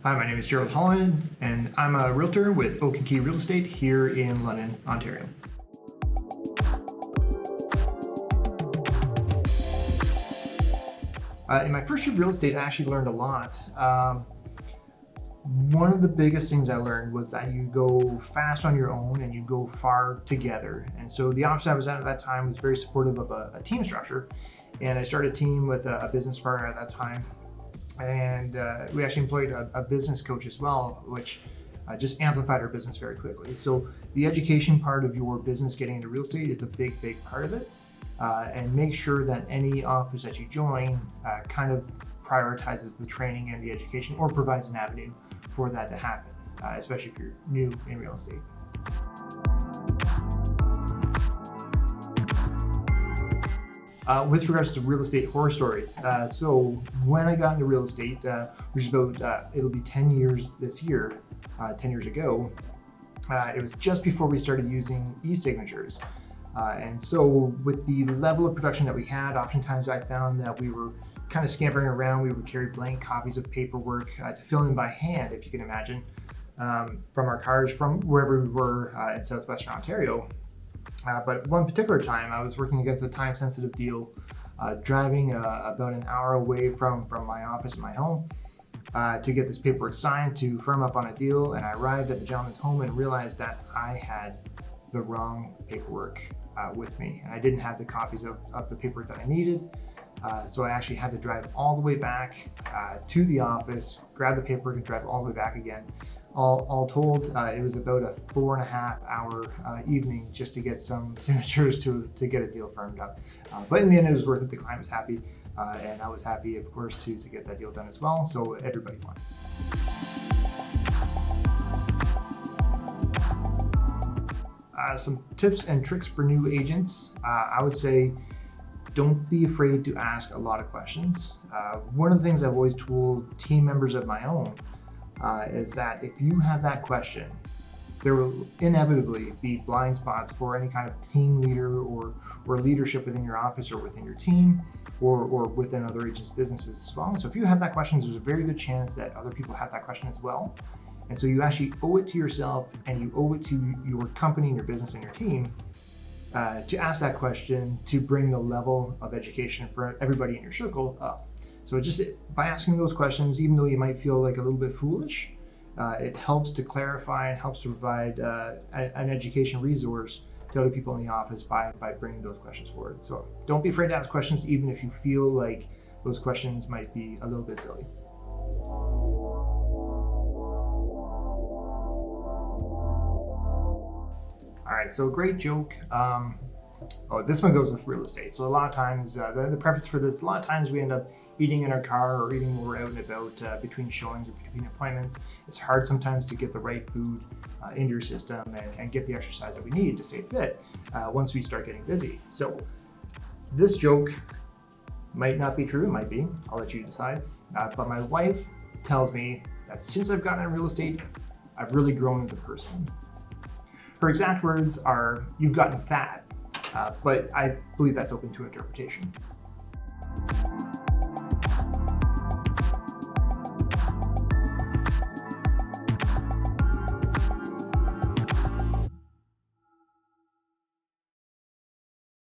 Hi, my name is Gerald Holland, and I'm a realtor with Oak & Key Real Estate here in London, Ontario. In my first year of real estate, I actually learned a lot. One of the biggest things I learned was that you go fast on your own and you go far together. And so the office I was at that time was very supportive of a team structure. And I started a team with a business partner at that time. And we actually employed a business coach as well, which just amplified our business very quickly. So the education part of your business getting into real estate is a big part of it. And make sure that any office that you join kind of prioritizes the training and the education, or provides an avenue for that to happen, especially if you're new in real estate. With regards to real estate horror stories, so when I got into real estate, which is about, it'll be 10 years this year, 10 years ago, it was just before we started using e-signatures. And so with the level of production that we had, oftentimes I found that we were kind of scampering around. We would carry blank copies of paperwork to fill in by hand, if you can imagine, from our cars, from wherever we were in southwestern Ontario. But one particular time, I was working against a time-sensitive deal, driving about an hour away from my office and my home to get this paperwork signed to firm up on a deal. And I arrived at the gentleman's home and realized that I had the wrong paperwork with me, and I didn't have the copies of the paperwork that I needed. So I actually had to drive all the way back to the office, grab the paperwork, and drive all the way back again. All told, it was about a 4.5 hour evening just to get some signatures to get a deal firmed up. But in the end, it was worth it. The client was happy, and I was happy, of course, to get that deal done as well. So everybody won. Some tips and tricks for new agents. I would say, don't be afraid to ask a lot of questions. One of the things I've always told team members of my own is that if you have that question, there will inevitably be blind spots for any kind of team leader or leadership within your office or within your team or within other agents' businesses as well. So if you have that question, there's a very good chance that other people have that question as well. And so you actually owe it to yourself, and you owe it to your company and your business and your team to ask that question, to bring the level of education for everybody in your circle up. So just by asking those questions, even though you might feel like a little bit foolish, it helps to clarify and helps to provide an education resource to other people in the office by bringing those questions forward. So don't be afraid to ask questions, even if you feel like those questions might be a little bit silly. All right, so a great joke. This one goes with real estate. So a lot of times, the preface for this, a lot of times we end up eating in our car or eating when we're out and about between showings or between appointments. It's hard sometimes to get the right food into your system and get the exercise that we need to stay fit once we start getting busy. So this joke might not be true, it might be, I'll let you decide. But my wife tells me that since I've gotten in real estate, I've really grown as a person. Her exact words are, "You've gotten fat," but I believe that's open to interpretation.